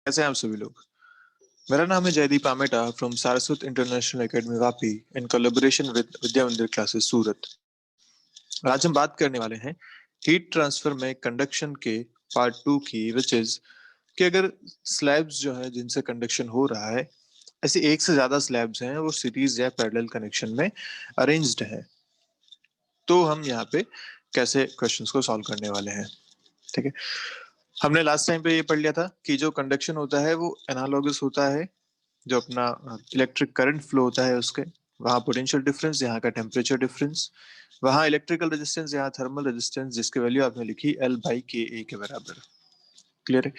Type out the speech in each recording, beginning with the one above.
कैसे हैं आप सभी लोग। मेरा नाम है Jaideep Ameta from Saraswat international academy Vapi in collaboration with Vidya Mandir classes Surat. आज हम बात करने वाले हैं हीट ट्रांसफर में कंडक्शन के पार्ट 2 की, विच इज कि अगर स्लैब्स जो है जिनसे कंडक्शन हो रहा है, ऐसी एक से ज्यादा स्लैब्स हैं, वो सीरीज या पैरेलल कनेक्शन में अरेंज्ड है, तो हम यहाँ पे कैसे क्वेश्चंस को सॉल्व करने वाले हैं। ठीक है, हमने लास्ट टाइम पे ये पढ़ लिया था कि जो कंडक्शन होता है वो एनालॉगस होता है जो अपना इलेक्ट्रिक करंट फ्लो होता है उसके, वहाँ पोटेंशियल डिफरेंस, यहाँ का टेम्परेचर डिफरेंस, वहाँ इलेक्ट्रिकल रेजिस्टेंस, यहाँ थर्मल रेजिस्टेंस, जिसकी वैल्यू आपने लिखी L बाई के ए के बराबर। क्लियर है।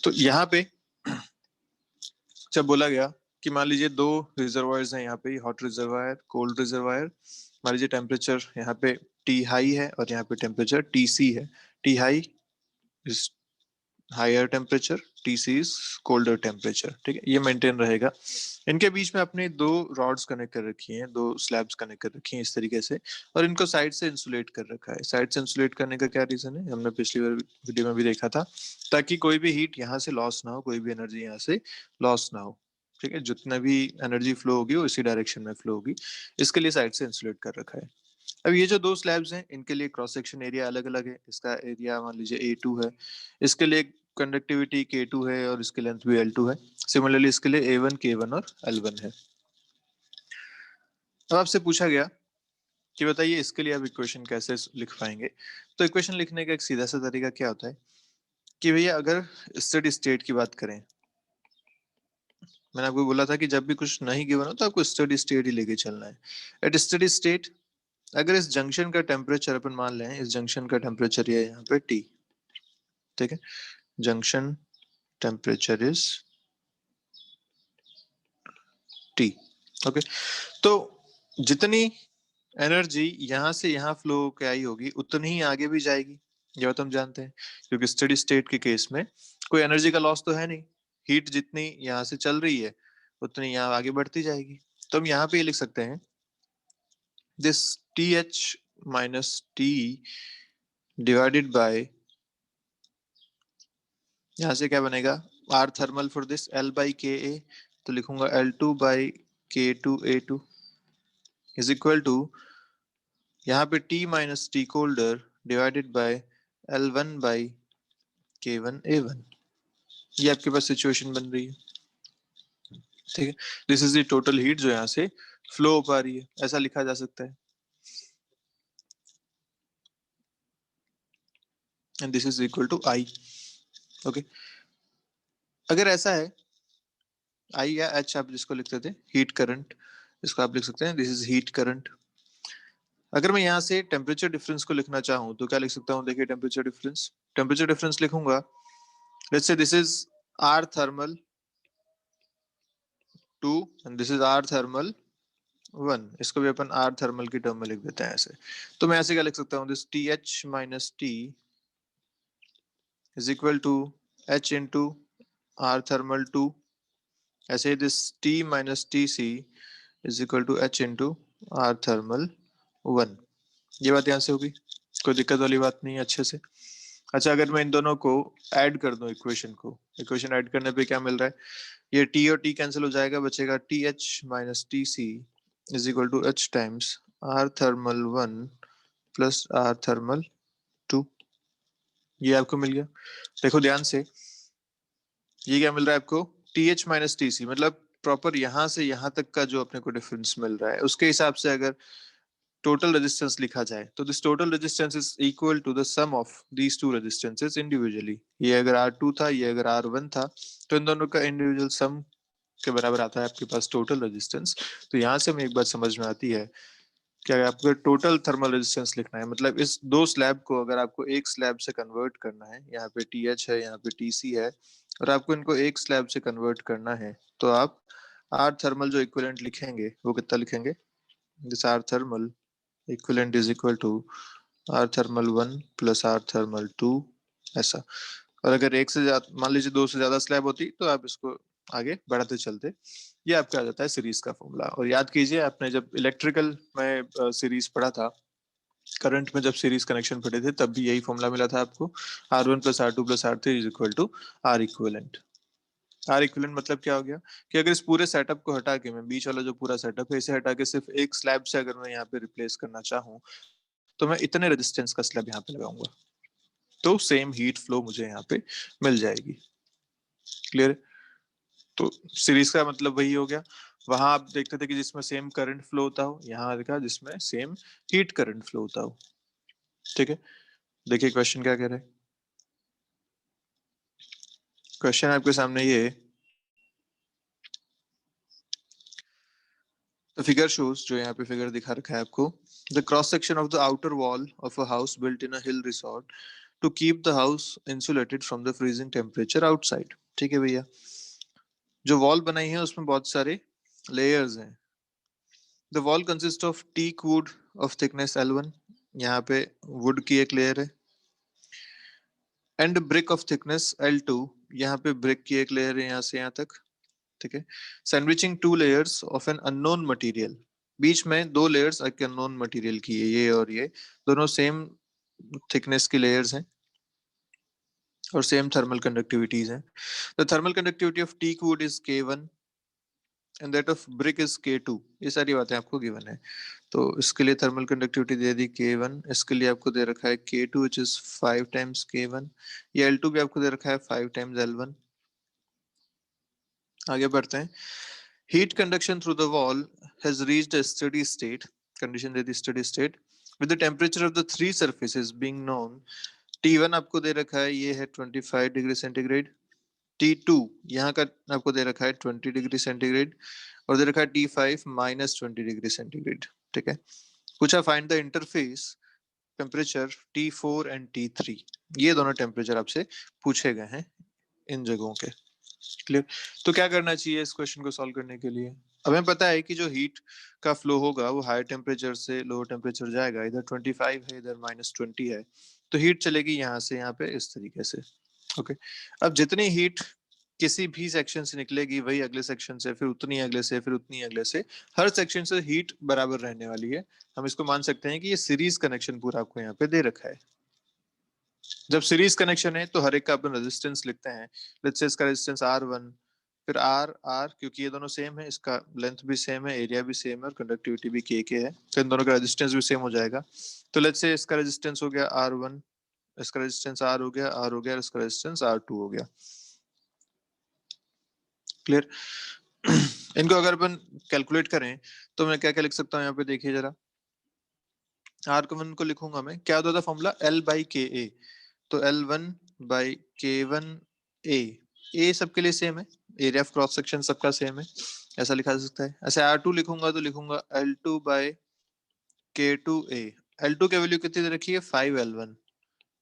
तो यहाँ पे जब बोला गया कि मान लीजिए दो रिजर्वायर्स हैं, यहाँ पे हॉट रिजर्वायर, कोल्ड रिजर्वायर, मान लीजिए टेम्परेचर यहाँ पे T हाई है और यहाँ पे टेम्परेचर TC है। T high is higher temperature, TC is colder temperature. ठीक है, ये मेंटेन रहेगा। इनके बीच में आपने दो रॉड्स कनेक्ट कर रखी हैं, दो स्लैब्स कनेक्ट कर रखी हैं इस तरीके से, और इनको साइड से इंसुलेट कर रखा है। साइड से इंसुलेट करने का क्या रीजन है, हमने पिछली बार वीडियो में भी देखा था, ताकि कोई भी हीट यहाँ से लॉस ना हो, कोई भी एनर्जी यहाँ से लॉस ना हो। ठीक है, जितना भी एनर्जी फ्लो होगी वो इसी डायरेक्शन में फ्लो होगी, इसके लिए साइड से इंसुलेट कर रखा है। अब ये जो दो स्लैब्स हैं इनके लिए क्रॉस सेक्शन एरिया अलग अलग है। इसका एरिया मान लीजिए A2 है, इसके लिए कंडक्टिविटी K2 है और इसकी लेंथ भी L2 है। सिमिलरली इसके लिए A1, K1 और L1 है। अब आपसे पूछा गया कि बताइए इसके लिए आप इक्वेशन कैसे लिख पाएंगे। तो इक्वेशन लिखने का एक सीधा सा तरीका क्या होता है कि भैया अगर स्टेडी स्टेट की बात करें, मैंने आपको बोला था कि जब भी कुछ नहीं गिवन हो तो आपको स्टेडी स्टेट ही लेके चलना है। एट स्टेडी स्टेट अगर इस जंक्शन का टेम्परेचर अपन मान लें, इस जंक्शन का टेम्परेचर ये है यहाँ पे T। ठीक है, junction temperature is T। Okay, तो जितनी एनर्जी यहाँ से यहाँ फ्लो के आई होगी उतनी ही आगे भी जाएगी, ये बात हम जानते हैं, क्योंकि स्टेडी स्टेट के केस में कोई एनर्जी का लॉस तो है नहीं। हीट जितनी यहाँ से चल रही है उतनी यहाँ आगे बढ़ती जाएगी। तो हम यहाँ पे ये लिख सकते हैं, this TH minus T divided by, यहाँ से क्या बनेगा, R thermal for this L by के ए, तो लिखूंगा L2 by K2A2 is equal to, यहाँ पे T minus T colder divided bye L1 by K1A1। ये आपके पास सिचुएशन बन रही है। ठीक है, this is the total heat जो यहाँ से फ्लो हो पा रही है, ऐसा लिखा जा सकता है। And this is equal to I। Okay, अगर ऐसा है I या H आप जिसको लिखते थे, हीट करंट, इसको आप लिख सकते हैं दिस इज हीट करंट। अगर मैं यहाँ से टेम्परेचर डिफरेंस को लिखना चाहूँ तो क्या लिख सकता हूँ, देखिए टेम्परेचर डिफरेंस लिखूंगा, let's say this is R thermal 2 and this is R thermal 1। इसको भी अपन R थर्मल की टर्म में लिख देते हैं ऐसे। तो मैं ऐसे क्या लिख सकता हूँ, this TH minus T is equal to H into R thermal 2। ऐसे this T minus TC is equal to H into R thermal 1। ये बात यहाँ से होगी, कोई दिक्कत वाली बात नहीं है अच्छे से। अच्छा, अगर मैं इन दोनों को ऐड कर दूं, इक्वेशन ऐड करने पे क्या मिल रहा है, ये T और T कैंसिल हो जाएगा, बचेगा TH minus TC is equal to H times R thermal 1 plus R thermal 2। ये आपको मिल गया। देखो ध्यान से, ये क्या मिल रहा है आपको, TH माइनस TC, मतलब प्रॉपर यहाँ से यहाँ तक का जो अपने को डिफरेंस मिल रहा है उसके हिसाब से अगर टोटल रेजिस्टेंस लिखा जाए तो this total resistance is equal to the sum of these two resistances individually. ये अगर R2 था, ये अगर R1 था, तो इन दोनों का इंडिविजुअल सम के बराबर आता है आपके पास टोटल रेजिस्टेंस। तो यहाँ से हमें एक बात समझ में आती है कि अगर आपको टोटल थर्मल रेजिस्टेंस लिखना है, मतलब इस दो स्लैब को अगर आपको एक स्लैब से कन्वर्ट करना है, यहाँ पे TH है, यहाँ पे TC है, और आपको इनको एक स्लैब से कन्वर्ट करना है, तो आप R थर्मल जो इक्विवेलेंट लिखेंगे वो कितना लिखेंगे, this R thermal equivalent is equal to R thermal 1 plus R thermal 2, ऐसा। और अगर एक से ज्यादा, मान लीजिए दो से ज्यादा स्लैब होती तो आप इसको आगे बढ़ाते चलते। ये आपका आ जाता है सीरीज का फॉर्मूला। और याद कीजिए, आपने जब इलेक्ट्रिकल में सीरीज पढ़ा था, करंट में जब सीरीज कनेक्शन पढ़े थे, तब भी यही फॉर्मूला मिला था आपको, R1 plus R2 plus R3 is equal to R equivalent. R equivalent मतलब क्या हो गया कि अगर इस पूरे सेटअप को हटा के, मैं बीच वाला जो पूरा सेटअप है इसे हटा के सिर्फ एक स्लैब से अगर मैं यहाँ पे रिप्लेस करना चाहूँ, तो मैं इतने रेजिस्टेंस का स्लैब यहाँ पे लगाऊंगा, तो सेम हीट फ्लो मुझे यहाँ पे मिल जाएगी। क्लियर? तो सीरीज का मतलब वही हो गया। वहां आप देखते थे कि जिसमें सेम करंट फ्लो होता हो, यहाँ देखा जिसमें सेम हीट करंट फ्लो होता हो। ठीक है, देखिए क्वेश्चन क्या कह रहे हैं। क्वेश्चन आपके सामने ये, द फिगर शोज, जो यहाँ पे फिगर दिखा रखा है आपको, the cross section of the outer wall of a house built in a hill resort to keep the house insulated from the freezing temperature outside. ठीक है भैया, जो वॉल बनाई है उसमें बहुत सारे लेयर्स हैं। The wall consist of teak wood of thickness L1, यहाँ पे वुड की एक लेयर है, and brick of thickness L2, यहाँ पे ब्रिक की एक लेयर है यहाँ से यहाँ तक। ठीक है, sandwiching two layers of an unknown material, बीच में दो लेयर्स एक अननोन मटेरियल की है, ये और ये दोनों सेम थिकनेस की लेयर्स हैं और सेम थर्मल कंडक्टिविटीज हैं। The thermal conductivity of teak wood is K1 and that of brick is K2। ये सारी बातें आपको गिवन है। तो इसके लिए थर्मल कंडक्टिविटी दे दी K1, इसके लिए आपको दे रखा है K2 which is 5 times K1, ये L2 भी आपको दे रखा है 5 टाइम्स L1। आगे बढ़ते हैं। Heat conduction through the wall has reached a steady state, condition they the steady state, with the temperature of the three surfaces being known. T1 आपको दे रखा है, ये है 25 डिग्री सेंटीग्रेड। T2 यहाँ का आपको दे रखा है 20 डिग्री सेंटीग्रेड, और दे रखा है T5 -20 डिग्री सेंटीग्रेड। ठीक है, पूछा find the interface temperature T4 and T3, ये दोनों टेम्परेचर आपसे पूछे गए हैं इन जगहों के। क्लियर? तो क्या करना चाहिए इस क्वेश्चन को सॉल्व करने के लिए? अब हमें पता है कि जो हीट का फ्लो होगा वो हायर टेम्परेचर से लोअर टेम्परेचर जाएगा, इधर 25 है इधर -20 है, तो हीट चलेगी यहाँ से यहाँ पे इस तरीके से। ओके, अब जितनी हीट किसी भी सेक्शन से निकलेगी वही अगले सेक्शन से, फिर उतनी अगले से, फिर उतनी अगले से, हर सेक्शन से हीट बराबर रहने वाली है। हम इसको मान सकते हैं कि ये सीरीज कनेक्शन पूरा आपको यहाँ पे दे रखा है। जब सीरीज कनेक्शन है तो हर एक का अपन रेजिस्टेंस लिखते हैं। लेट्स से इसका रेजिस्टेंस R1, फिर R क्योंकि ये दोनों सेम है, इसका लेंथ भी सेम है, एरिया भी सेम है और कंडक्टिविटी भी K है, तो इन दोनों का रेजिस्टेंस भी सेम हो जाएगा। तो लेट्स से इसका रेजिस्टेंस हो गया R1, इसका रेजिस्टेंस R हो गया, R हो गया, इसका रेजिस्टेंस R2 हो गया। क्लियर? इनको अगर अपन कैलकुलेट करें तो मैं क्या क्या लिख सकता हूँ यहाँ पे देखिए जरा। R1 को लिखूंगा मैं, क्या होता था फॉर्मूला, L/KA, तो L1 बाई K1 ए सबके लिए सेम है, एरिया ऑफ क्रॉस सेक्शन सबका सेम है, ऐसा लिखा जा सकता है। ऐसे R2 लिखूंगा तो लिखूंगा L2 बाई K2A। L2 की वैल्यू कितनी दे रखी है, 5L1,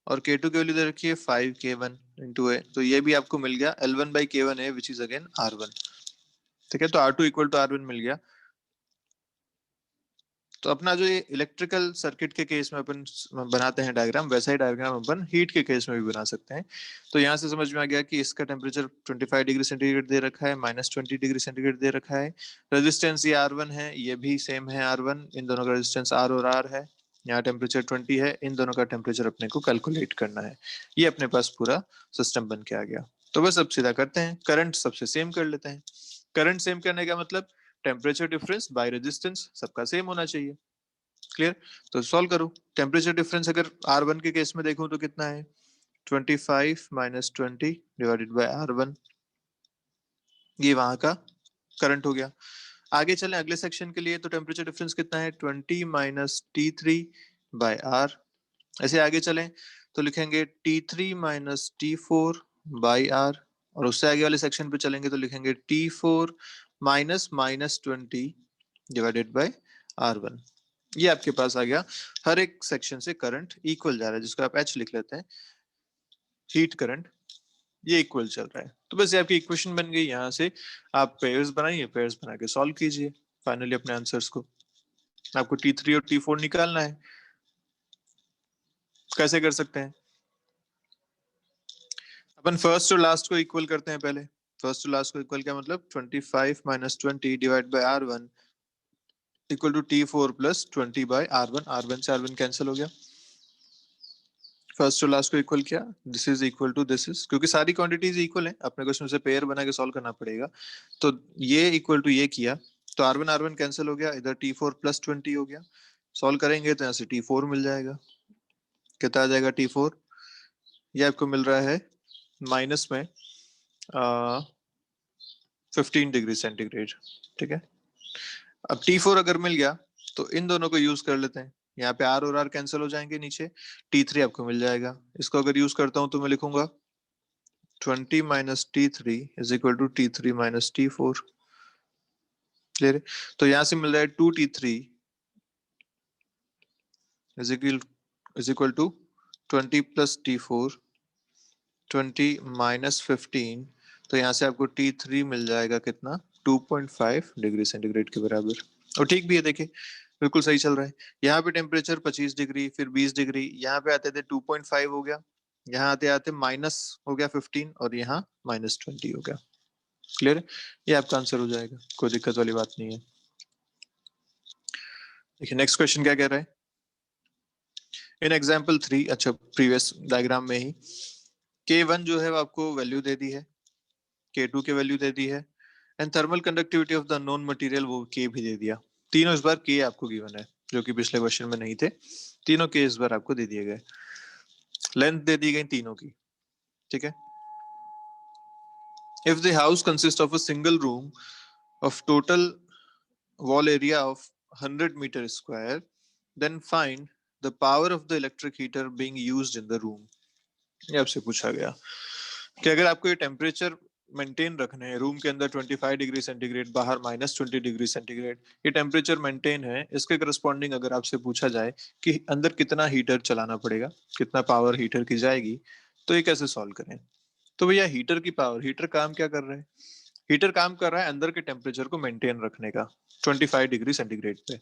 और K2 की वैल्यू दे रखी है 5K1 इंटू ए, तो ये भी आपको मिल गया L1 by K1A which is again R1। ठीक है, तो R2 इक्वल टू R1 मिल गया। तो अपना जो ये इलेक्ट्रिकल सर्किट के केस में अपन बनाते हैं डायग्राम, वैसा ही डायग्राम अपन हीट के केस में भी बना सकते हैं। तो यहाँ से समझ में आ गया कि इसका टेम्परेचर 25 डिग्री सेंटीग्रेड दे रखा है, -20 डिग्री सेंटीग्रेड दे रखा है, रेजिस्टेंस ये R1 है, ये भी सेम है R1, इन दोनों का रेजिस्टेंस R और R है, यहाँ टेम्परेचर 20 है, इन दोनों का टेम्परेचर अपने को कैलकुलेट करना है। ये अपने पास पूरा सिस्टम बन के आ गया। तो बस अब सीधा करते हैं, करंट सबसे सेम कर लेते हैं। करंट सेम करने का मतलब टेम्परेचर डिफरेंस बाय रेजिस्टेंस सबका सेम होना चाहिए। क्लियर? तो सॉल्व करो। टेम्परेचर डिफरेंस अगर R1 के केस में देखूं तो कितना है, 25 -20 डिवाइडेड बाय R1, ये वहां का करंट हो गया। आगे चलें अगले सेक्शन के लिए, तो टेम्परेचर डिफरेंस कितना है, 20 -T3 बाय R। ऐसे आगे चलें तो लिखेंगे T3 -T4 बाई R, और उससे आगे वाले सेक्शन पे चलेंगे तो लिखेंगे T4 -20 डिवाइडेड बाय R1। ये आपके पास आ गया, हर एक सेक्शन से करंट इक्वल जा रहा है, जिसको आप H लिख लेते हैं, हीट करंट, ये इक्वल चल रहा है। तो बस ये आपकी इक्वेशन बन गई। यहाँ से आप पेयर्स बनाइए, पेयर्स बना के सॉल्व कीजिए फाइनली अपने आंसर्स को। आपको T3 और T4 निकालना है। कैसे कर सकते हैं अपन, फर्स्ट और लास्ट को इक्वल करते हैं पहले। फर्स्ट और लास्ट को इक्वल क्या मतलब, 25 -20 divide by R1 equal to T4 + 20 by R1। R1 से R1 कैंसिल हो गया, फर्स्ट और लास्ट को इक्वल किया, this is equal to this is, क्योंकि सारी क्वांटिटीज इक्वल है, अपने को इसमें से पेयर बना के सॉल्व करना पड़ेगा। तो ये इक्वल टू ये किया तो R1 कैंसिल हो गया, इधर T4 प्लस 20 हो गया। सॉल्व करेंगे तो यहाँ से T4 मिल जाएगा। कितना आ जाएगा T4? ये आपको मिल रहा है माइनस में 15 डिग्री सेंटीग्रेड। ठीक है, अब T4 अगर मिल गया तो इन दोनों को यूज कर लेते हैं। यहाँ पे R और R कैंसिल हो जाएंगे, नीचे T3 आपको मिल जाएगा। इसको अगर यूज करता हूं तो मैं लिखूंगा 20 minus T3 is equal to T3 minus T4। Clear है? तो यहाँ से मिल रहा है 2T3 is equal to 20 plus T4, 20 minus 15। तो यहाँ से आपको T3 मिल जाएगा कितना? 2.5 डिग्री सेंटीग्रेड के बराबर। और ठीक भी है, देखिए बिल्कुल सही चल रहा है। यहाँ पे टेम्परेचर 25 डिग्री, फिर 20 डिग्री, यहाँ पे आते थे 2.5 हो गया, यहाँ आते आते माइनस हो गया 15, और यहाँ माइनस 20 हो गया। क्लियर है? ये आपका आंसर हो जाएगा, कोई दिक्कत वाली बात नहीं है। देखिए नेक्स्ट क्वेश्चन क्या कह रहा है। इन एग्जाम्पल 3, अच्छा प्रीवियस डायग्राम में ही K1 जो है वो आपको वैल्यू दे दी है, K2 की वैल्यू दे दी है, and thermal conductivity of the known material वो K भी दे दिया। तीनों इस बार K आपको गिवन है, जो कि पिछले क्वेश्चन में नहीं थे। तीनों K इस बार आपको दे दिए गए, लेंथ दे दी गई तीनों की। ठीक है, if the house consist of a single room of total wall area of 100 meter square, then find the power of the electric heater being used in the room। ये आपसे पूछा गया कि अगर आपको ये टेम्परेचर मेंटेन रखने हैं रूम के अंदर 25 डिग्री सेंटीग्रेड, बाहर -20 डिग्री सेंटीग्रेड, ये टेम्परेचर मेंटेन है, इसके करस्पॉन्डिंग अगर आपसे पूछा जाए कि अंदर कितना हीटर चलाना पड़ेगा, कितना पावर हीटर की जाएगी, तो ये कैसे सॉल्व करें। तो भैया हीटर की पावर, हीटर काम क्या कर रहा है? हीटर काम कर रहा है अंदर के टेम्परेचर को मेंटेन रखने का 25 डिग्री सेंटीग्रेड पे।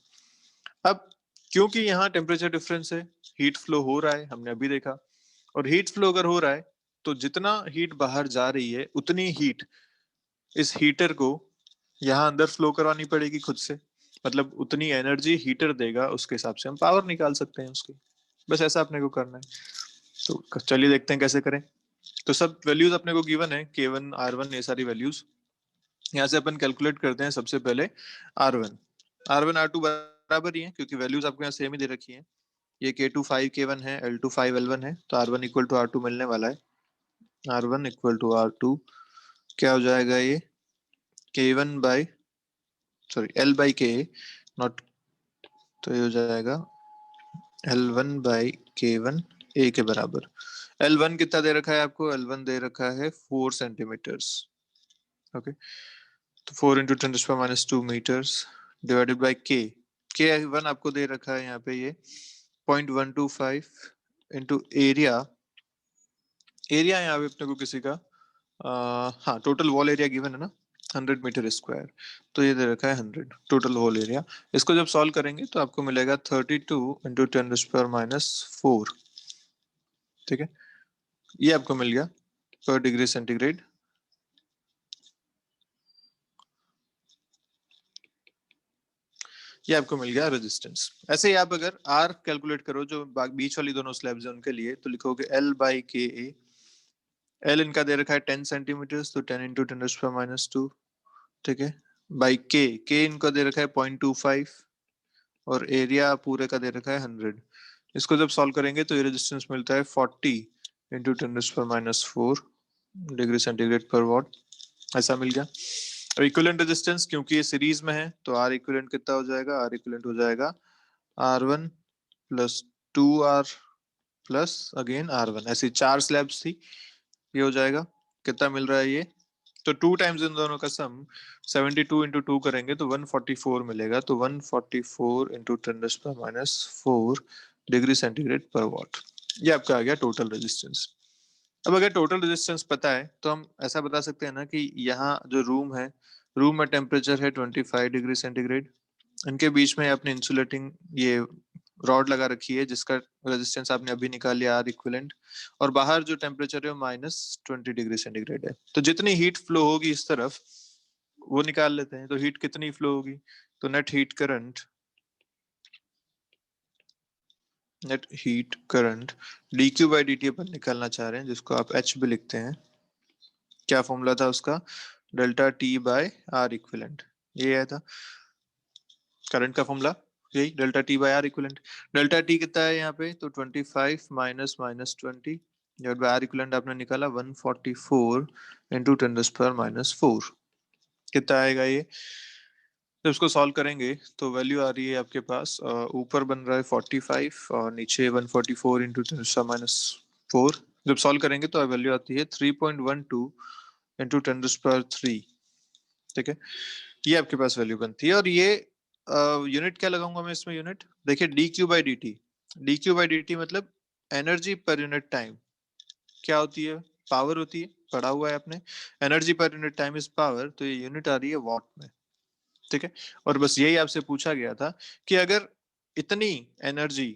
अब क्योंकि यहाँ टेम्परेचर डिफरेंस है, हीट फ्लो हो रहा है, हमने अभी देखा, और हीट फ्लो अगर हो रहा है तो जितना हीट बाहर जा रही है उतनी हीट इस हीटर को यहाँ अंदर फ्लो करवानी पड़ेगी खुद से, मतलब उतनी एनर्जी हीटर देगा, उसके हिसाब से हम पावर निकाल सकते हैं उसकी। बस ऐसा अपने को करना है। तो चलिए देखते हैं कैसे करें। तो सब वैल्यूज अपने को गिवन है, K1 R1 ये सारी वैल्यूज। यहाँ से अपन कैलकुलेट करते हैं सबसे पहले R1 R2 बराबर ही है, क्योंकि वैल्यूज आपको यहाँ सेम ही दे रखी है। ये K2 5 K1 है, L2 5 L1 है, तो R1 इक्वल टू R2 मिलने वाला है। R1 इक्वल टू R2 क्या हो जाएगा, ये K1 by sorry L by K not, तो ये हो जाएगा L1 बाई K1 A के बराबर। L1 कितना दे रखा है आपको? L1 दे रखा है 4 सेंटीमीटर्स। ओके, तो 4 into 10⁻² metres divided by K1 आपको दे रखा है यहाँ पे ये 0.125 इंटू एरिया। एरिया यहाँ पे अपने को किसी का हाँ टोटल वॉल एरिया गिवन है ना 100 मीटर स्क्वायर, तो ये दे रखा है 100 टोटल वॉल एरिया। इसको जब सॉल्व करेंगे तो आपको मिलेगा 32 इंटू 10⁻⁴। ठीक है, ये आपको मिल गया पर डिग्री सेंटीग्रेड। ये आपको मिल गया रेजिस्टेंस। ऐसे ही आप अगर R कैलकुलेट करो जो बीच वाली दोनों स्लैब्स हैं उनके लिए, तो लिखोगे L बाई के ए। L इनका दे रखा है 10 सेंटीमीटर, तो 10 इंटू 10⁻²। ठीक है, बाई के इनका दे रखा है 0.25, और एरिया पूरे का दे रखा है 100। इसको जब सॉल्व करेंगे तो ये रेजिस्टेंस मिलता है 40 इंटू 10⁻⁴ डिग्री सेंटीग्रेड पर वॉट, ऐसा मिल गया। और इक्विवेलेंट रेजिस्टेंस क्योंकि ये सीरीज में है तो R इक्विवेलेंट कितना हो जाएगा? R इक्विवेलेंट हो जाएगा R1 plus 2R plus again R1। ऐसी 4 स्लैब्स थी, ये हो जाएगा कितना मिल रहा है ये, तो 2 टाइम्स इन दोनों का सम 72 इंटू 2 करेंगे तो 144 मिलेगा, तो 144 इंटू 10⁻⁴ डिग्री सेंटीग्रेड पर वॉट। ये आपका आ गया टोटल रेजिस्टेंस। अब अगर टोटल रेजिस्टेंस पता है तो हम ऐसा बता सकते हैं ना कि यहाँ जो रूम है, रूम में टेम्परेचर है 25 डिग्री सेंटीग्रेड, इनके बीच में आपने इंसुलेटिंग ये रॉड लगा रखी है जिसका रेजिस्टेंस आपने अभी निकाल लिया R इक्विवेलेंट, और बाहर जो टेम्परेचर है वो -20 डिग्री सेंटीग्रेड है। तो जितनी हीट फ्लो होगी इस तरफ वो निकाल लेते हैं, तो हीट कितनी फ्लो होगी, तो net heat current net heat current d q by d t अपन निकालना चाह रहे हैं, जिसको आप एच भी लिखते हैं। क्या फॉर्मूला था उसका? Delta T by R equivalent, ये आया था करंट का फॉर्मूला, यही delta T by R equivalent. Delta T कितना है यहाँ पे? तो 25 minus minus 20 divide by R equivalent आपने निकाला 144 इंटू 10⁻⁴। कितना आएगा ये? जब इसको सॉल्व करेंगे तो वैल्यू आ रही है आपके पास, ऊपर बन रहा है 45 और नीचे 144 इंटू 10⁻⁴। जब सॉल्व करेंगे तो वैल्यू आती है 3.12 इंटू 10⁻3। ठीक है, ये आपके पास वैल्यू बनती है। और ये यूनिट क्या लगाऊंगा मैं इसमें? यूनिट देखिए D q by d T. D q by d T मतलब एनर्जी पर यूनिट टाइम। क्या होती है? पावर होती है, पढ़ा हुआ है आपने। Energy per unit time is power, तो ये यूनिट आ रही है वॉट में। ठीक है, और बस यही आपसे पूछा गया था कि अगर इतनी एनर्जी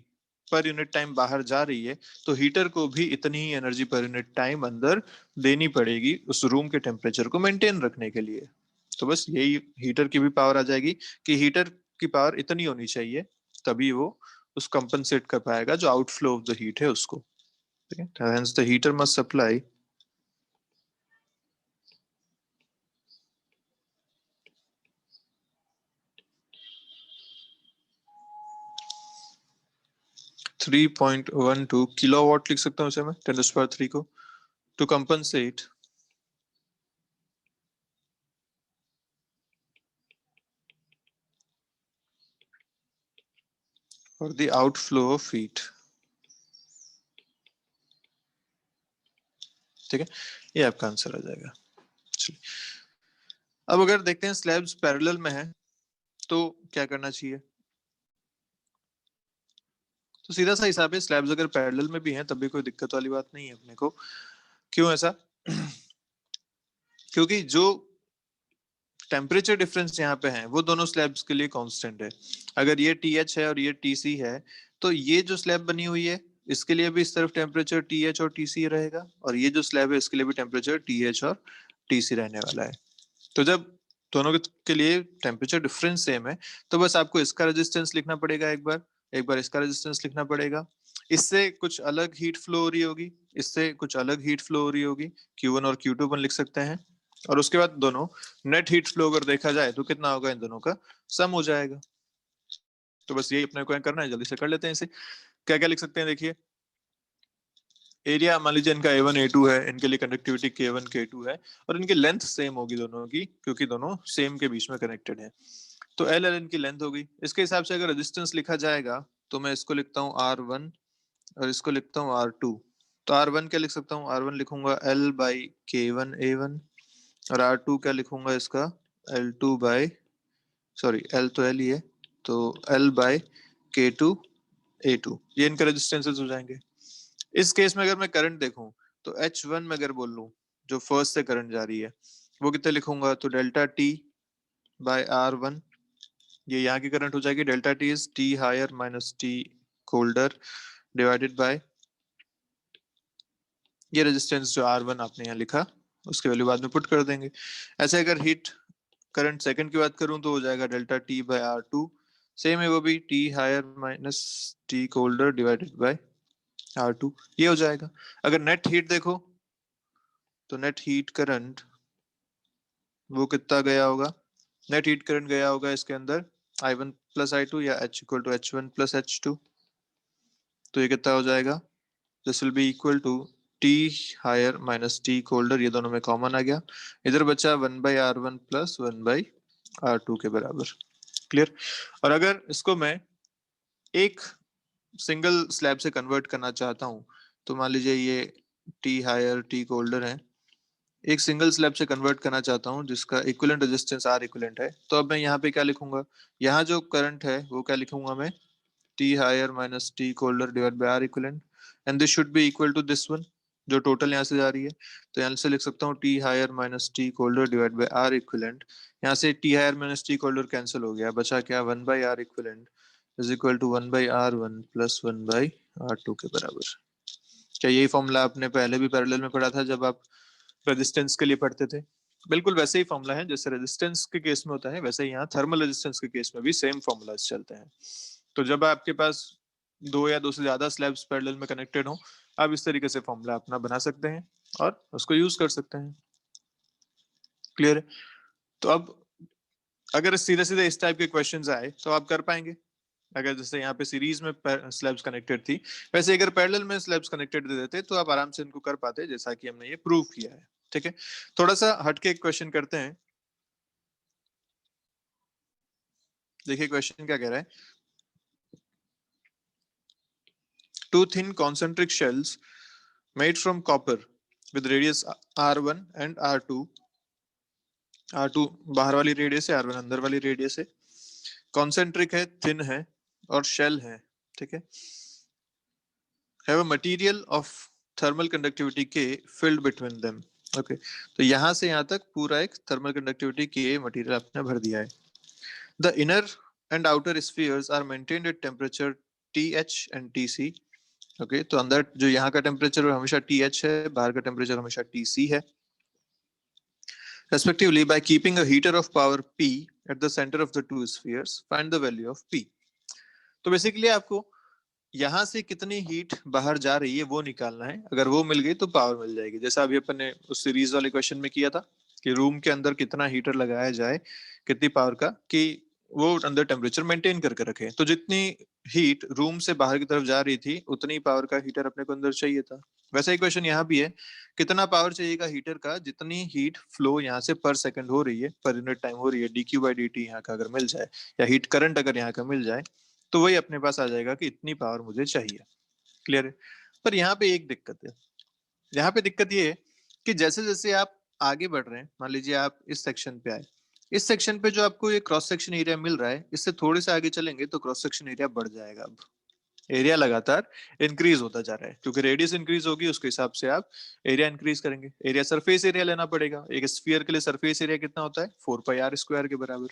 पर यूनिट टाइम बाहर जा रही है तो हीटर को भी इतनी ही एनर्जी पर यूनिट टाइम अंदर देनी पड़ेगी उस रूम के टेम्परेचर को मेंटेन रखने के लिए। तो बस यही हीटर की भी पावर आ जाएगी कि हीटर की पावर इतनी होनी चाहिए, तभी वो उस कंपनसेट कर पाएगा जो आउटफ्लो ऑफ द हीट है उसको। ठीक है, hence the heater must supply 3.12 kilowatt लिख सकता हूँ इसे मैं 10⁻³ को, to compensate for the outflow of heat. ठीक है, ये आपका आंसर आ जाएगा। चलिए, अब अगर देखते हैं स्लैब्स पैरेलल में है तो क्या करना चाहिए? तो सीधा सा हिसाब है, स्लैब्स अगर पैरेलल में भी हैं तब भी कोई दिक्कत वाली बात नहीं है अपने को। क्यों ऐसा? क्योंकि जो टेम्परेचर डिफरेंस यहाँ पे है वो दोनों स्लैब्स के लिए कांस्टेंट है। अगर ये टी एच है और ये टी सी है, तो ये जो स्लैब बनी हुई है इसके लिए भी इस तरफ टेम्परेचर टी एच और टी सी रहेगा, और ये जो स्लैब है इसके लिए भी टेम्परेचर टी एच और टी सी रहने वाला है। तो जब दोनों के लिए टेम्परेचर डिफरेंस सेम है तो बस आपको इसका रेजिस्टेंस लिखना पड़ेगा एक बार इसका रेजिस्टेंस लिखना पड़ेगा। इससे कुछ अलग हीट फ्लो हो रही होगी, इससे कुछ अलग हीट फ्लो हो रही होगी, Q1 और Q2 अपन लिख सकते हैं। और उसके बाद दोनों नेट हीट फ्लो अगर देखा जाए तो कितना होगा? इन दोनों का सम हो जाएगा। तो बस यही अपने को करना है, जल्दी से कर लेते हैं इसे। क्या क्या लिख सकते हैं देखिए, एरिया मान लीजिए इनका A1 A2 है, इनके लिए कंडक्टिविटी K1 K2 है, और इनकी लेंथ सेम होगी दोनों की क्योंकि दोनों सेम के बीच में कनेक्टेड है। तो L इनकी लेंथ होगी। इसके हिसाब से अगर रेजिस्टेंस लिखा जाएगा तो मैं इसको लिखता हूँ R1 और इसको लिखता हूँ R2। तो R1 क्या लिख सकता हूँ? R1 लिखूंगा L बाई K1 A1, और R2 क्या लिखूंगा इसका? L2 बाई, सॉरी L तो L ही है, तो L बाई K2 A2। ये इनके रेजिस्टेंसेस हो जाएंगे। इस केस में अगर मैं करंट देखूं तो H1 में अगर बोल लूं, जो फर्स्ट से करंट जा रही है, वो कितने लिखूंगा? तो डेल्टा T बाय R1, ये यहाँ की करंट हो जाएगी। Delta T is T higher minus T colder divided by ये रेजिस्टेंस जो R1 आपने यहाँ लिखा उसकी वैल्यू बाद में पुट कर देंगे। ऐसे अगर हीट करंट सेकंड की बात करूं तो हो जाएगा delta T bye R2, same है वो भी T higher minus T colder divided by R2, ये हो जाएगा। अगर नेट हीट देखो तो नेट हीट करंट वो कितना गया होगा? नेट हीट करंट गया होगा इसके अंदर I1 प्लस I2 या H equal to H1 plus H2। तो ये कितना हो जाएगा? This will be equal to T higher minus T colder, ये दोनों में कॉमन आ गया, इधर बचा 1/R1 प्लस 1/R2 के बराबर। क्लियर? और अगर इसको मैं एक सिंगल स्लैब से कन्वर्ट करना चाहता हूँ, तो मान लीजिए ये T हायर T कोल्डर है, एक सिंगल स्लैब से कन्वर्ट करना चाहता हूँ जिसका इक्विवेलेंट रेजिस्टेंस R इक्विवेलेंट है, तो अब मैं यहाँ पे क्या लिखूंगा? यहाँ जो करंट है वो क्या लिखूंगा मैं? T higher minus T colder divide by R equivalent, and this should be equal to this one जो टोटल यहाँ से जा रही है। तो यहाँ से लिख सकता हूँ T higher minus T colder divide by R equivalent. यहाँ से T higher minus T colder cancel हो गया, बचा क्या? 1/R equivalent is equal to 1/R1 plus 1/R2 के बराबर। क्या यही फॉर्मूला आपने पहले भी पैरेलल में पढ़ा था जब आप रेजिस्टेंस के लिए पढ़ते थे? बिल्कुल वैसे ही फॉर्मूला है जैसे रेजिस्टेंस के केस में होता है, वैसे ही यहाँ थर्मल रेजिस्टेंस के केस में भी सेम फॉर्मूलाज चलते हैं। तो जब आपके पास दो या दो से ज्यादा स्लैब्स पैरेलल में कनेक्टेड हो, आप इस तरीके से फॉर्मूला अपना बना सकते हैं और उसको यूज कर सकते हैं। क्लियर है? तो अब अगर सीधे सीधे इस टाइप के क्वेश्चंस आए तो आप कर पाएंगे। अगर जैसे यहाँ पे सीरीज में स्लैब्स कनेक्टेड थी, वैसे अगर पैरेलल में स्लैब्स कनेक्टेड दे देते तो आप आराम से इनको कर पाते, जैसा कि हमने ये प्रूव किया है। ठीक है, थोड़ा सा हटके एक क्वेश्चन करते हैं। देखिए क्वेश्चन क्या कह रहा है। Two thin concentric shells made from copper with radius R1 and R2, R2 बाहर वाली रेडियस है, R1 अंदर वाली रेडियस है, कॉन्सेंट्रिक है, थिन है और शेल है। ठीक है, have a material of thermal conductivity के फिल्ड बिटवीन देम। ओके, तो यहां से यहां तक पूरा एक थर्मल कंडक्टिविटी के मटेरियल आपने भर दिया है। The inner and outer spheres are maintained at temperature TH and TC। Okay, तो अंदर जो यहाँ का टेम्परेचर हमेशा TH है, बाहर का टेम्परेचर हमेशा TC है, respectively by keeping a heater of power P at the center of the two spheres, find the value of P। तो बेसिकली आपको यहाँ से कितनी हीट बाहर जा रही है वो निकालना है। अगर वो मिल गई तो पावर मिल जाएगी, जैसा अभी अपन ने उस सीरीज वाले क्वेश्चन में किया था कि रूम के अंदर कितना हीटर लगाया जाए, कितनी पावर का, कि वो अंदर टेम्परेचर मेंटेन करके रखे। तो जितनी हीट रूम से बाहर की तरफ जा रही थी उतनी पावर का हीटर अपने को अंदर चाहिए था। वैसा ही क्वेश्चन यहाँ भी है, कितना पावर चाहिएगा हीटर का, जितनी हीट फ्लो यहाँ से पर सेकंड हो रही है, पर यूनिट टाइम हो रही है, dQ/dt यहाँ का अगर मिल जाए, या हीट करंट अगर यहाँ का मिल जाए, तो वही अपने पास आ जाएगा कि इतनी पावर मुझे चाहिए। क्लियर है? पर यहाँ पे एक दिक्कत है। यहाँ पे दिक्कत ये है कि जैसे जैसे आप आगे बढ़ रहे हैं, मान लीजिए आप इस सेक्शन पे आए, इस सेक्शन पे जो आपको ये क्रॉस सेक्शन एरिया मिल रहा है, इससे थोड़े से आगे चलेंगे तो क्रॉस सेक्शन एरिया बढ़ जाएगा। अब एरिया लगातार इंक्रीज होता जा रहा है, क्योंकि रेडियस इंक्रीज होगी उसके हिसाब से आप एरिया इंक्रीज करेंगे। एरिया सरफेस एरिया लेना पड़ेगा। एक स्फीयर के लिए सरफेस एरिया कितना होता है? 4πr² के बराबर।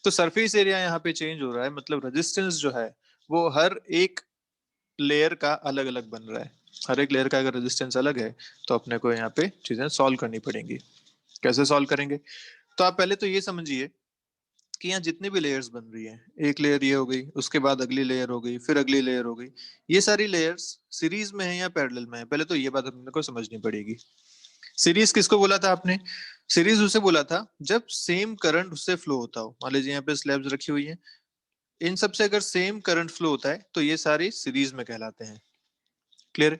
तो सरफेस एरिया यहाँ पे चेंज हो रहा है, मतलब रेजिस्टेंस जो है वो हर एक लेयर का अलग अलग बन रहा है। हर एक लेयर का अगर रेजिस्टेंस अलग है तो अपने को यहाँ पे चीजें सॉल्व करनी पड़ेंगी। कैसे सॉल्व करेंगे? तो आप पहले तो ये समझिए कि यहाँ जितनी भी लेयर्स बन रही है, एक लेयर ये हो गई, उसके बाद अगली लेयर हो गई, फिर अगली लेयर हो गई, ये सारी लेयर्स सीरीज में है या पैरेलल में है? पहले तो ये बात अपने को समझनी पड़ेगी। सीरीज किसको बोला था आपने? सीरीज उसे बोला था जब सेम करंट उससे फ्लो होता हो। मान लीजिए यहाँ पे स्लैब्स रखी हुई है, इन सबसे अगर सेम करंट फ्लो होता है तो ये सारी सीरीज में कहलाते हैं। क्लियर?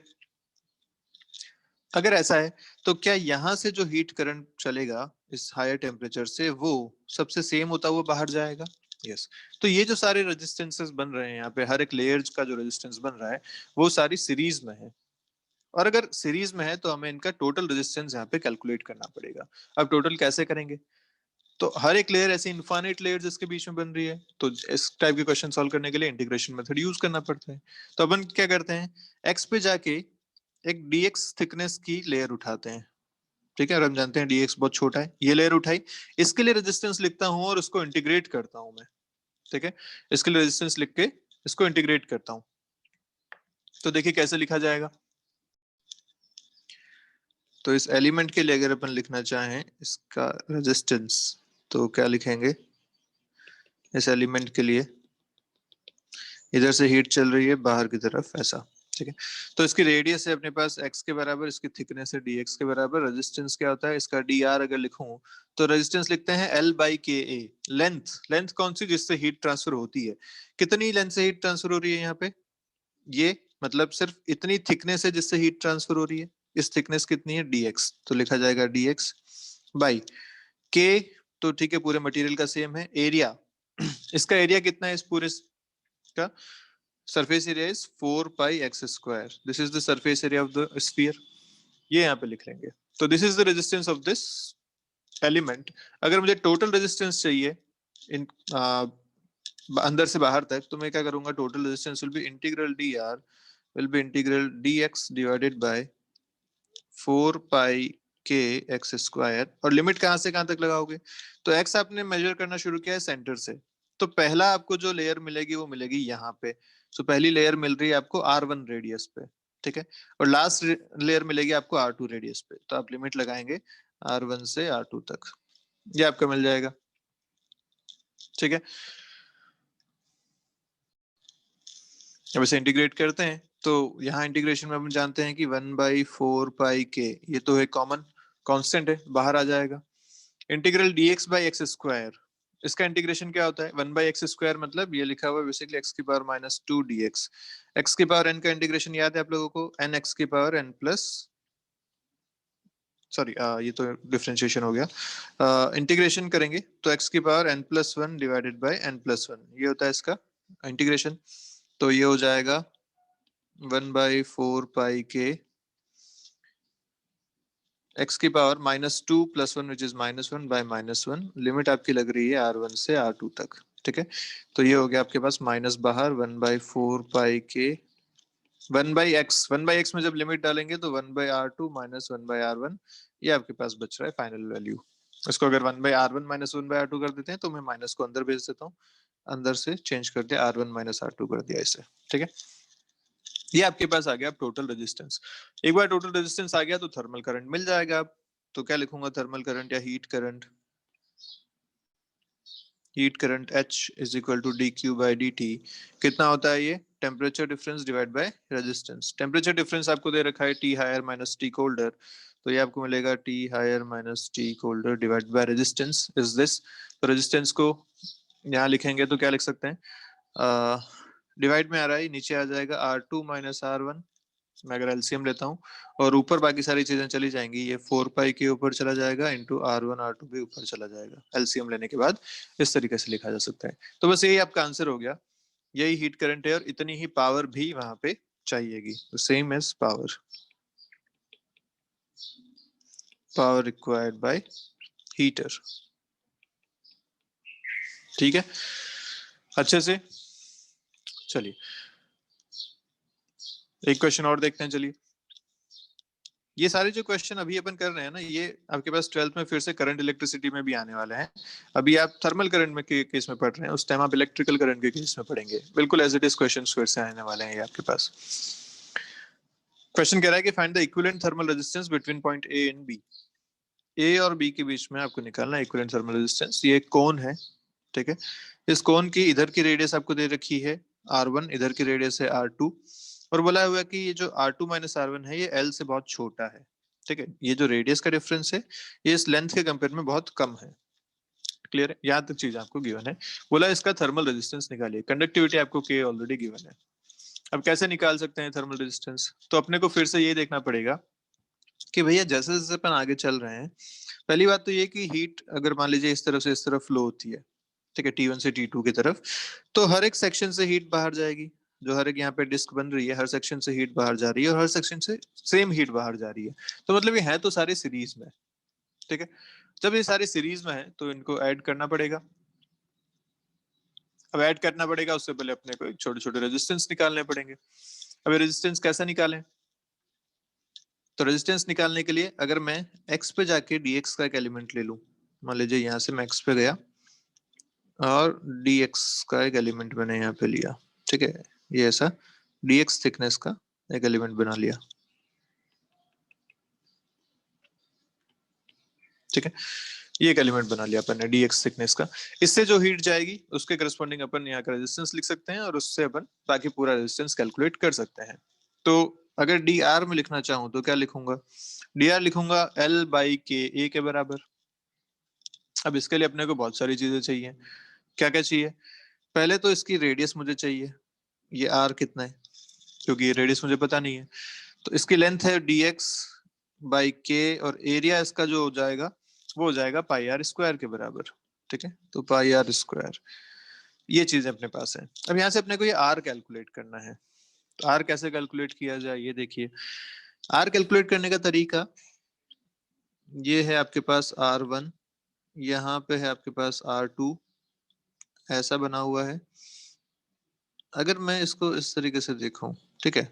अगर ऐसा है तो क्या यहाँ से जो हीट करंट चलेगा इस हायर टेम्परेचर से, वो सबसे सेम होता हुआ बाहर जाएगा? यस। तो ये जो सारे रेजिस्टेंसेस बन रहे हैं यहाँ पे, हर एक लेयर का जो रेजिस्टेंस बन रहा है वो सारी सीरीज में है। और अगर सीरीज में है तो हमें इनका टोटल रेजिस्टेंस यहाँ पे कैलकुलेट करना पड़ेगा। अब टोटल कैसे करेंगे? तो हर एक लेयर ऐसी इनफाइनाइट लेयर जिसके बीच में बन रही है, तो इस टाइप के क्वेश्चन सॉल्व करने के लिए इंटीग्रेशन मेथड यूज करना पड़ता है। तो अपन क्या करते हैं, एक्स पे जाके एक dx थिकनेस की लेयर उठाते हैं। ठीक है, और हम जानते हैं dx बहुत छोटा है। ये लेयर उठाई, इसके लिए रेजिस्टेंस लिखता हूं और उसको इंटीग्रेट करता हूं मैं। ठीक है, इसके लिए रेजिस्टेंस लिख के इसको इंटीग्रेट करता हूं। तो देखिए कैसे लिखा जाएगा। तो इस एलिमेंट के लिए अगर अपन लिखना चाहें इसका रेजिस्टेंस, तो क्या लिखेंगे इस एलिमेंट के लिए? इधर से हीट चल रही है बाहर की तरफ, ऐसा। ठीक है, तो इसकी रेडियस है अपने पास x के बराबर, इसकी थिकनेस है dx के बराबर। रेजिस्टेंस क्या होता है इसका? dr अगर लिखूं तो रेजिस्टेंस लिखते हैं L/Ka। लेंथ, लेंथ कौन सी जिससे हीट ट्रांसफर होती है? कितनी लेंथ से हीट ट्रांसफर हो रही है यहाँ पे? ये मतलब सिर्फ इतनी थिकनेस है जिससे हीट ट्रांसफर हो रही है। इस थिकनेस कितनी है? dx, तो लिखा जाएगा dx बाई k। तो ठीक है, पूरे मटेरियल का सेम है। एरिया, इसका एरिया कितना है इस पूरे का? surface area is 4πx²। this is the surface area of the sphere। ये यहाँ पे लिख लेंगे। तो this is the resistance of this element। अगर मुझे total resistance चाहिए इन अंदर से बाहर तक, तो मैं क्या करूंगा? total resistance will be integral dr will be integral dx divided by 4πk(x²। और लिमिट कहां से कहां तक लगाओगे? तो x आपने मेजर करना शुरू किया है सेंटर से, तो पहला आपको जो लेयर मिलेगी वो मिलेगी यहाँ पे। तो पहली लेयर मिल रही है आपको R1 रेडियस पे। ठीक है, और लास्ट लेयर मिलेगी आपको R2 रेडियस पे। तो आप लिमिट लगाएंगे R1 से R2 तक, ये आपका मिल जाएगा। ठीक है, अब इसे इंटीग्रेट करते हैं तो यहाँ इंटीग्रेशन में हम जानते हैं कि 1/4 पाई के, ये तो है कॉमन कांस्टेंट है, बाहर आ जाएगा। Integral dx by x square, इसका इंटीग्रेशन क्या होता है? 1/x² मतलब ये लिखा हुआ है बेसिकली x⁻² dx। x⁻n का इंटीग्रेशन याद है आप लोगों को? n x⁻n प्लस, सॉरी ये तो डिफरेंशिएशन हो गया। इंटीग्रेशन करेंगे तो x⁻n+1 डिवाइडेड बाय n+1, ये होता है इसका इंटीग्रेशन। तो ये हो जाएगा 1/4 पाई के x⁻² +1 which is -1 bye -1, limit आपकी लग रही है R1 से R2 तक। ठीक है, तो ये हो गया आपके पास माइनस बाहर 1/4 पाई के 1/x में जब लिमिट डालेंगे तो 1/R2 माइनस 1/R1, ये आपके पास बच रहा है फाइनल वैल्यू। इसको अगर 1/R1 माइनस 1/R2 कर देते हैं तो मैं माइनस को अंदर भेज देता हूँ, अंदर से चेंज कर दिया R1 माइनस R2 कर दिया इसे। ठीक है, ये आपके पास आ गया टोटल रेजिस्टेंस। एक बार टोटल रेजिस्टेंस आ गया तो थर्मल करंट मिल जाएगा। आप तो क्या लिखूंगा? थर्मल करंट या heat current, heat current H is equal to dq/dt। कितना होता है ये? Temperature difference divide by resistance. Temperature difference आपको दे रखा है T higher minus T colder, तो ये आपको मिलेगा T higher minus T colder divide by resistance is this. तो रेजिस्टेंस को यहाँ लिखेंगे तो क्या लिख सकते हैं? डिवाइड में आ रहा है, नीचे आ जाएगा R2 माइनस R1, मैं अगर एलसीएम लेता हूँ और ऊपर बाकी सारी चीजें चली जाएंगी, ये 4 पाई के ऊपर चला जाएगा इंटू R1 R2 भी ऊपर चला जाएगा। एलसीएम लेने के बाद इस तरीके से लिखा जा सकता है। तो बस यही आपका आंसर हो गया, यही हीट करंट है और इतनी ही पावर भी वहां पे चाहिएगी। Same as power, power required by heater. ठीक है, अच्छे से चलिए एक क्वेश्चन और देखते हैं। चलिए, ये सारे जो क्वेश्चन अभी अपन कर रहे हैं ना, ये आपके पास 12th में फिर से करंट इलेक्ट्रिसिटी में भी आने वाले हैं। अभी आप थर्मल करंट में के केस में पढ़ रहे हैं, उस टाइम आप इलेक्ट्रिकल करंट के केस में पढ़ेंगे। बिल्कुल एज इट इज क्वेश्चन फिर से आने वाले हैं ये आपके पास। क्वेश्चन कह रहा है कि find the equivalent thermal resistance between point A and B. A और बी के बीच में आपको निकालना है इक्विवेलेंट थर्मल रेजिस्टेंस। ये एक कोन है, ठीक है। इस कोन की इधर की रेडियस आपको दे रखी है R1, इधर की रेडियस है R2, और बोला हुआ है कि ये जो R2 माइनस R1 है ये L से बहुत छोटा है। ठीक है, ये जो रेडियस का डिफरेंस है ये इस लेंथ के कंपेयर में बहुत कम है। क्लियर है? यहाँ तक चीज आपको गिवन है। बोला इसका थर्मल रेजिस्टेंस निकालिए। कंडक्टिविटी आपको K ऑलरेडी गिवन है। अब कैसे निकाल सकते हैं थर्मल रेजिस्टेंस? तो अपने को फिर से ये देखना पड़ेगा कि भैया जैसे जैसे अपन आगे चल रहे हैं, पहली बात तो ये कि हीट अगर मान लीजिए इस तरफ से इस तरफ फ्लो होती है, ठीक है, T1 से T2 की तरफ, तो हर एक सेक्शन से हीट बाहर जाएगी। जो हर एक यहाँ पे डिस्क बन रही है, हर सेक्शन से हीट बाहर जा रही है और हर सेक्शन से सेम हीट बाहर जा रही है। तो मतलब ये है तो सारे सीरीज में। ठीक है, जब ये सारे सीरीज में है तो इनको ऐड करना पड़ेगा। अब ऐड करना पड़ेगा उससे पहले अपने को एक छोटे छोटे रेजिस्टेंस निकालने पड़ेंगे। अब ये रेजिस्टेंस कैसा निकालें? तो रेजिस्टेंस निकालने के लिए अगर मैं x पे जाके dx का एक एलिमेंट ले लूं, मान लीजिए यहाँ से मैं x पे गया और dx का एक एलिमेंट मैंने यहाँ पे लिया, ठीक है, ये ऐसा dx थिकनेस का एक एलिमेंट बना लिया। ठीक है, ये एक एलिमेंट बना लिया अपन ने dx थिकनेस का। इससे जो हीट जाएगी उसके करस्पॉन्डिंग अपन यहाँ का रेजिस्टेंस लिख सकते हैं और उससे अपन बाकी पूरा रेजिस्टेंस कैलकुलेट कर सकते हैं। तो अगर dr में लिखना चाहूँ तो क्या लिखूंगा? dr लिखूंगा L/K, A के बराबर। अब इसके लिए अपने को बहुत सारी चीजें चाहिए। क्या क्या चाहिए? पहले तो इसकी रेडियस मुझे चाहिए, ये r कितना है, क्योंकि ये रेडियस मुझे पता नहीं है। तो इसकी लेंथ है dx/k और एरिया इसका जो हो जाएगा वो हो जाएगा πr² के बराबर। ठीक है, तो πr², ये चीज अपने पास है। अब यहाँ से अपने को ये r कैलकुलेट करना है। तो r कैसे कैलकुलेट किया जाए ये देखिए। r कैलकुलेट करने का तरीका ये है, आपके पास R1, यहाँ पे है आपके पास R2, ऐसा बना हुआ है। अगर मैं इसको इस तरीके से देखूं, ठीक है,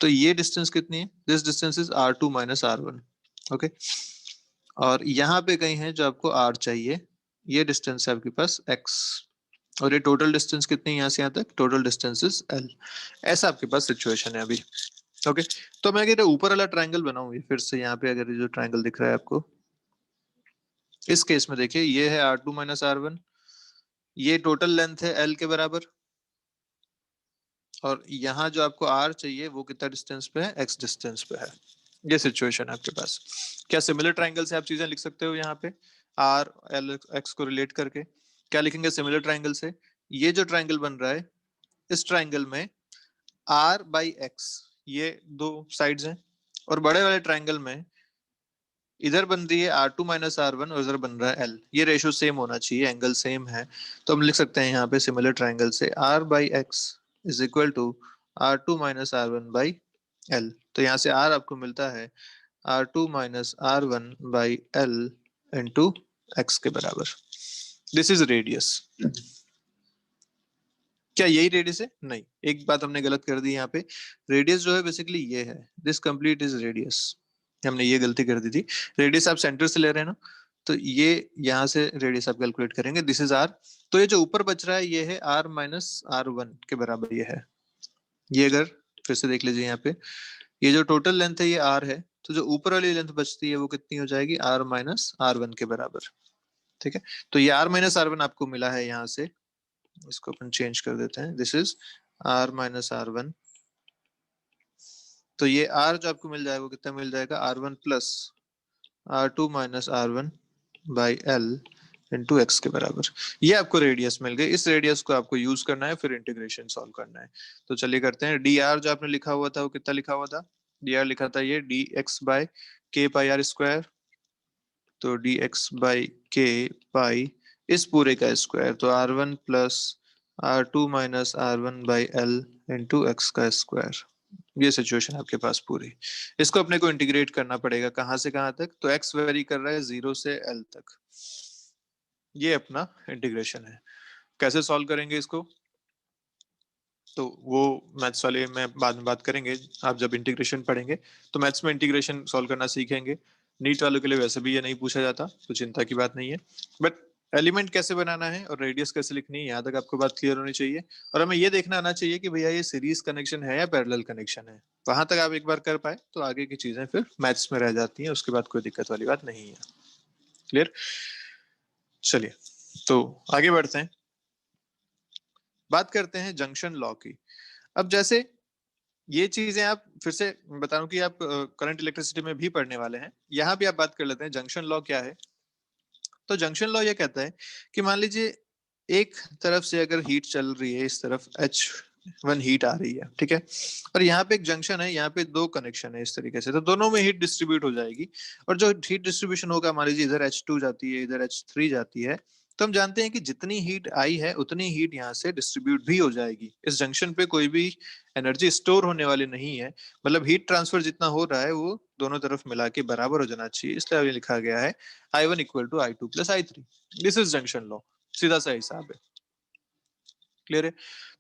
तो ये डिस्टेंस कितनी है? This distance is R2 minus R1। Okay, और यहाँ पे कहीं है जो आपको R चाहिए, ये डिस्टेंस है आपके पास X, और ये टोटल डिस्टेंस कितनी है यहाँ से यहाँ तक? Total distance is L। ऐसा आपके पास सिचुएशन है अभी। ओके, तो मैं अगर ऊपर वाला ट्रायंगल बनाऊं, ये फिर से यहाँ पे अगर ये जो ट्रायंगल दिख रहा है आपको, इस केस में देखिए ये है R2 माइनस R1, ये टोटल लेंथ है L के बराबर। और यहाँ जो आपको R चाहिए वो कितना डिस्टेंस पे है, X डिस्टेंस पे है। ये सिचुएशन है आपके पास। क्या सिमिलर ट्राइंगल से आप चीजें लिख सकते हो यहाँ पे, R L X को रिलेट करके? क्या लिखेंगे सिमिलर ट्राइंगल से? ये जो ट्राइंगल बन रहा है, इस ट्राइंगल में R बाई X ये दो साइड्स हैं, और बड़े वाले ट्राइंगल में इधर बन रही है R2 माइनस R1 और इधर बन रहा है L। ये रेशियो सेम होना चाहिए, एंगल सेम है, तो हम लिख सकते हैं यहाँ पे सिमिलर ट्राइंगल से R by X is equal to R2 minus R1 by L। तो यहाँ से R आपको मिलता है R2 minus R1 by L into X के बराबर। This is radius. क्या यही रेडियस है? नहीं, एक बात हमने गलत कर दी यहाँ पे। रेडियस जो है बेसिकली ये है, दिस कंप्लीट इज रेडियस। हमने ये गलती कर दी थी। रेडियस आप सेंटर से ले रहे हैं ना, तो ये यहाँ से रेडियस आप कैलकुलेट करेंगे, दिस इज आर। तो ये जो ऊपर बच रहा है ये है R माइनस R1 के बराबर ये है। ये अगर फिर से देख लीजिए यहाँ पे, ये जो टोटल लेंथ है ये R है, तो जो ऊपर वाली लेंथ बचती है वो कितनी हो जाएगी, R माइनस R1 के बराबर। ठीक है, तो ये R माइनस R1 आपको मिला है यहाँ से। इसको अपन चेंज कर देते हैं, this is R minus R1। तो ये R जो आपको मिल जाएगा वो कितना मिल जाएगा, R1 plus R2 minus R1 by L into x के बराबर। ये आपको रेडियस मिल गई। इस रेडियस को आपको यूज करना है, फिर इंटीग्रेशन सॉल्व करना है। तो चलिए करते हैं। डी आर जो आपने लिखा हुआ था वो कितना लिखा हुआ था, डी आर लिखा था ये डी एक्स बाई के पाई आर स्क्वायर। तो डी एक्स बाई के पाई इस पूरे का स्क्वायर, तो R1 plus R2 minus R1 by L into x का स्क्वायर। ये सिचुएशन आपके पास पूरी। इसको अपने को इंटीग्रेट करना पड़ेगा, कहां से कहां तक, तो x वेरी कर रहा है 0 से L तक। ये अपना इंटीग्रेशन है। कैसे सॉल्व करेंगे इसको, तो वो मैथ्स वाले में बाद में बात करेंगे। आप जब इंटीग्रेशन पढ़ेंगे तो मैथ्स में इंटीग्रेशन सॉल्व करना सीखेंगे। नीट वालों के लिए वैसे भी ये नहीं पूछा जाता, तो चिंता की बात नहीं है। बट एलिमेंट कैसे बनाना है और रेडियस कैसे लिखनी है, यहाँ तक आपको बात क्लियर होनी चाहिए। और हमें ये देखना आना चाहिए कि भैया ये सीरीज कनेक्शन है या पैरेलल कनेक्शन है। वहां तक आप एक बार कर पाए तो आगे की चीजें फिर मैथ्स में रह जाती हैं, उसके बाद कोई दिक्कत वाली बात नहीं है। क्लियर? चलिए तो आगे बढ़ते हैं, बात करते हैं जंक्शन लॉ की। अब जैसे ये चीजें आप फिर से बता रहा कि आप करंट इलेक्ट्रिसिटी में भी पढ़ने वाले हैं, यहाँ भी आप बात कर लेते हैं जंक्शन लॉ क्या है। तो जंक्शन लॉ ये कहता है कि मान लीजिए एक तरफ से अगर हीट चल रही है, इस तरफ H1 हीट आ रही है, ठीक है, और यहाँ पे एक जंक्शन है, यहाँ पे दो कनेक्शन है इस तरीके से, तो दोनों में हीट डिस्ट्रीब्यूट हो जाएगी। और जो हीट डिस्ट्रीब्यूशन होगा, मान लीजिए इधर H2 जाती है, इधर H3 जाती है, तो हम जानते हैं कि जितनी हीट आई है उतनी हीट यहाँ से डिस्ट्रीब्यूट भी हो जाएगी। इस जंक्शन पे कोई भी एनर्जी स्टोर होने वाली नहीं है, मतलब हीट ट्रांसफर जितना हो रहा है वो दोनों तरफ मिला के बराबर हो जाना चाहिए, इसलिए अभी लिखा गया है I1 equal to I2 plus I3। This is junction law, सीधा सा हिसाब है। क्लियर है?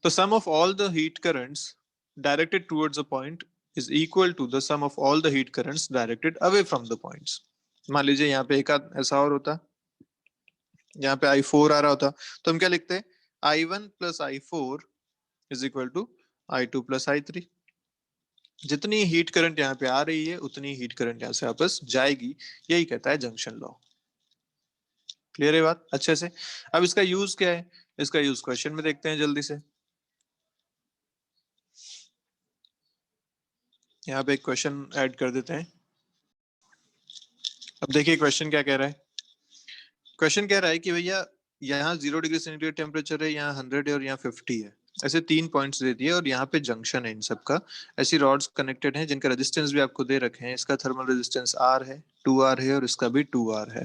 तो sum of all the heat currents directed towards a point is equal to the sum of all the heat currents directed away from the points. मान लीजिए यहाँ पे एक आध ऐसा और होता, यहाँ पे I4 आ रहा होता, तो हम क्या लिखते हैं, I1 plus I4 is equal to I2 plus I3। जितनी हीट करंट यहाँ पे आ रही है उतनी हीट करंट यहाँ से वापस जाएगी, यही कहता है जंक्शन लॉ। क्लियर है बात अच्छे से? अब इसका यूज क्या है, इसका यूज क्वेश्चन में देखते हैं जल्दी से। यहाँ पे एक क्वेश्चन ऐड कर देते हैं। अब देखिए क्वेश्चन क्या कह रहा है। क्वेश्चन कह रहा है कि भैया यहाँ 0 डिग्री सेंटीग्रेड टेम्परेचर है, यहाँ 100 है और यहाँ 50 है, ऐसे तीन पॉइंट्स दे दिए और यहाँ पे जंक्शन है इन सब का। ऐसी रॉड्स कनेक्टेड हैं जिनका रेजिस्टेंस भी आपको दे रखे हैं। इसका थर्मल रेजिस्टेंस R है, 2R है, और इसका भी 2R है।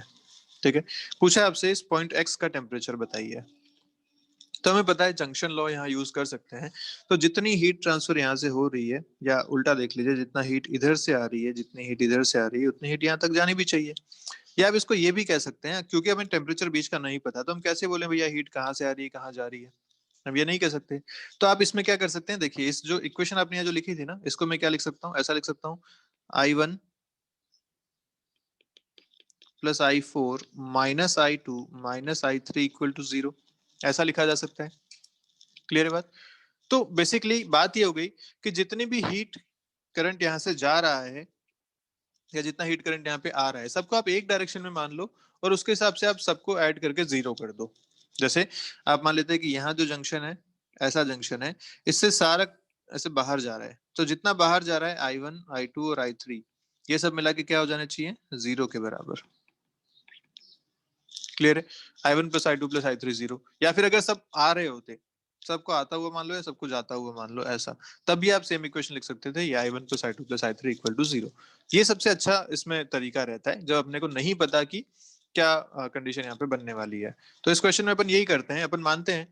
ठीक है, पूछा आपसे इस पॉइंट X का टेम्परेचर बताइए। तो हमें पता है जंक्शन लॉ यहाँ यूज कर सकते हैं। तो जितनी हीट ट्रांसफर यहाँ से हो रही है, या उल्टा देख लीजिए, जितना हीट इधर से आ रही है, जितनी हीट इधर से आ रही है, उतनी हीट यहाँ तक जानी भी चाहिए। या आप इसको ये भी कह सकते हैं, क्योंकि हमें टेम्परेचर बीच का नहीं पता, तो हम कैसे बोले भैया हीट कहाँ से आ रही है कहाँ जा रही है, हम ये नहीं कह सकते। तो आप इसमें क्या कर सकते हैं, देखिए इस जो इक्वेशन आपने यहाँ जो लिखी थी ना, इसको मैं क्या लिख सकता हूँ, ऐसा लिख सकता हूँ, I1 plus I4 minus I2 minus I3 equal to 0, ऐसा लिखा जा सकता है। क्लियर है बात? तो बेसिकली बात ये हो गई कि जितनी भी हीट करंट यहाँ से जा रहा है, या जितना हीट करंट यहाँ पे आ रहा है, सबको आप एक डायरेक्शन में मान लो, और उसके हिसाब से आप सबको ऐड करके 0 कर दो। जैसे आप मान लेते हैं कि यहाँ जो जंक्शन है, ऐसा जंक्शन है, इससे सारा ऐसे बाहर जा रहा है, तो जितना बाहर जा रहा है I1, I2 और I3 ये सब मिला के क्या हो जाना चाहिए, 0 के बराबर। क्लियर है? I1 plus I2 plus I3 0, या फिर अगर सब आ रहे होते, सबको आता हुआ मान लो या सबको जाता हुआ मान लो ऐसा, तब भी आप सेम इक्वेशन लिख सकते थे, ये I1 plus I2 plus I3 equal to 0। ये सबसे अच्छा इसमें तरीका रहता है जब अपने को नहीं पता कि क्या कंडीशन यहाँ पे बनने वाली है। तो इस क्वेश्चन में अपन यही करते हैं, अपन मानते हैं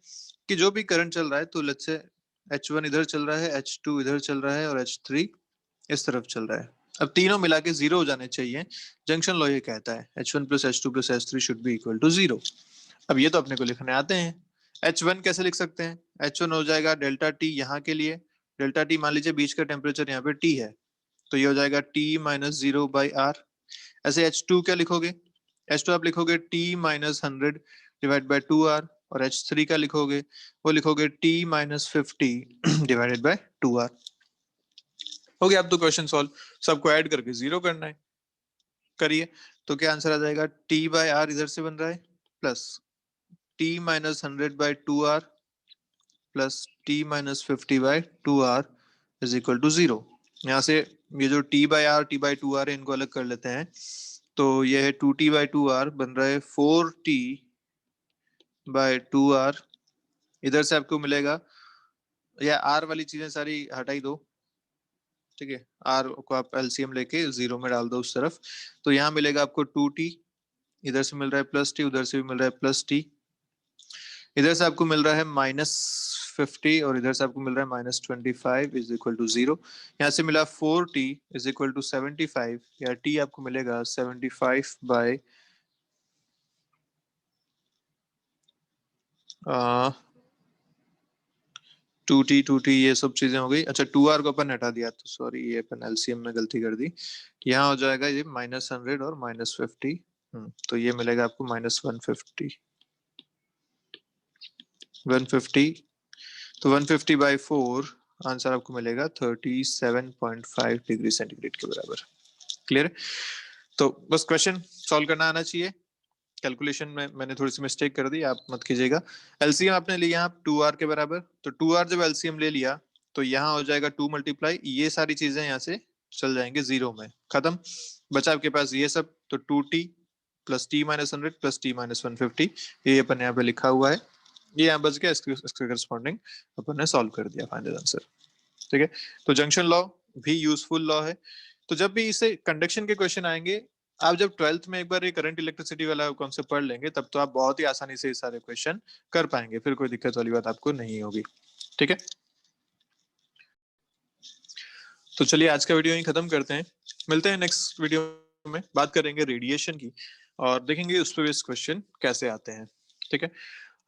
कि जो भी करंट चल रहा है, तो लेट्स से H1 इधर चल रहा है, H2 इधर चल रहा है और H3 इस तरफ चल रहा है। अब तीनों मिला के 0 हो जाने चाहिए। जंक्शन लॉ ये कहता है H1 plus H2 plus H3 should be equal to 0। अब ये तो अपने को लिखने आते हैं। H1 कैसे लिख सकते हैं? H1 हो जाएगा डेल्टा टी यहाँ के लिए, डेल्टा टी मान लीजिए बीच का टेम्परेचर यहाँ पे T है, तो ये हो जाएगा T माइनस 0 बाई आर। ऐसे H2 क्या लिखोगे? H2 आप लिखोगे T minus 100 divide by 2R, और H3 का लिखोगे, वो लिखोगे T minus 50 divided by 2R। हो गया। अब तो क्वेश्चन सॉल्व, सबको ऐड करके 0 करना है, करिए। तो क्या आंसर आ जाएगा, T बाई आर इधर से बन रहा है plus T minus 100 by 2R plus T minus 50 by 2R is equal to 0। यहाँ से ये जो T by R, T by 2R है, इनको अलग कर लेते हैं, तो ये है 2T बाई 2R बन रहा है 4T बाई 2R। इधर से आपको मिलेगा, या R वाली चीजें सारी हटाई दो, ठीक है, R को आप एलसीएम लेके 0 में डाल दो उस तरफ, तो यहाँ मिलेगा आपको 2T, इधर से मिल रहा है प्लस T, उधर से भी मिल रहा है प्लस T, इधर से आपको मिल रहा है माइनस 50 और इधर से आपको मिल रहा है माइनस 25 इज इक्वल टू 0। यहाँ से मिला 4T इज इक्वल टू 75, या T आपको मिलेगा 75 बाय 2T ये सब चीजें हो गई। अच्छा 2R को अपन हटा दिया, तो सॉरी ये अपन एलसीएम में गलती कर दी। यहाँ हो जाएगा ये माइनस 100 और माइनस 50, तो ये मिलेगा आपको माइनस 150। 150, तो 150 बाई 4 आंसर आपको मिलेगा 37.5 डिग्री सेंटीग्रेड के बराबर। क्लियर? तो बस क्वेश्चन सॉल्व करना आना चाहिए। कैलकुलेशन में मैंने थोड़ी सी मिस्टेक कर दी, आप मत कीजिएगा। एलसीएम आपने लिया आप 2R के बराबर, तो 2R जब एलसीएम ले लिया तो यहाँ हो जाएगा 2 मल्टीप्लाई, ये सारी चीजें यहाँ से चल जाएंगे 0 में, खत्म। बचा आपके पास ये सब, तो 2T plus T minus 100 plus T minus 150, ये अपन यहाँ पे लिखा हुआ है, ये यहाँ बच गया, इसके करस्पॉन्डिंग अपन ने सॉल्व कर दिया फाइनल आंसर। ठीक है, तो जंक्शन लॉ भी यूजफुल लॉ है। तो जब भी इसे कंडक्शन के क्वेश्चन आएंगे, आप जब 12th में एक बार ये करंट इलेक्ट्रिसिटी वाला कॉन्सेप्ट पढ़ लेंगे, तब तो आप बहुत ही आसानी से ये सारे क्वेश्चन कर पाएंगे, फिर कोई दिक्कत वाली बात आपको नहीं होगी। ठीक है, तो चलिए आज का वीडियो यहीं खत्म करते हैं, मिलते हैं नेक्स्ट वीडियो में, बात करेंगे रेडिएशन की और देखेंगे उस पर बेस्ड क्वेश्चन कैसे आते हैं। ठीक है,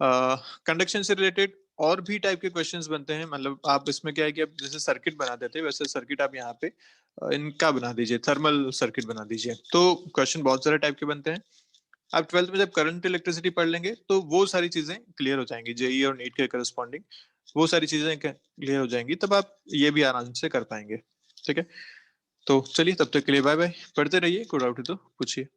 कंडक्शन से रिलेटेड और भी टाइप के क्वेश्चंस बनते हैं, मतलब आप इसमें क्या है कि आप जैसे सर्किट बनाते थे वैसे सर्किट आप यहाँ पे इनका बना दीजिए, थर्मल सर्किट बना दीजिए, तो क्वेश्चन बहुत सारे टाइप के बनते हैं। आप 12th में जब करंट इलेक्ट्रिसिटी पढ़ लेंगे तो वो सारी चीजें क्लियर हो जाएंगी, जेई और नीट के करस्पॉन्डिंग वो सारी चीजें क्लियर हो जाएंगी, तब आप ये भी आराम से कर पाएंगे। ठीक है, तो चलिए तब तक के लिए बाय बाय, पढ़ते रहिए, कोई डाउट है तो पूछिए।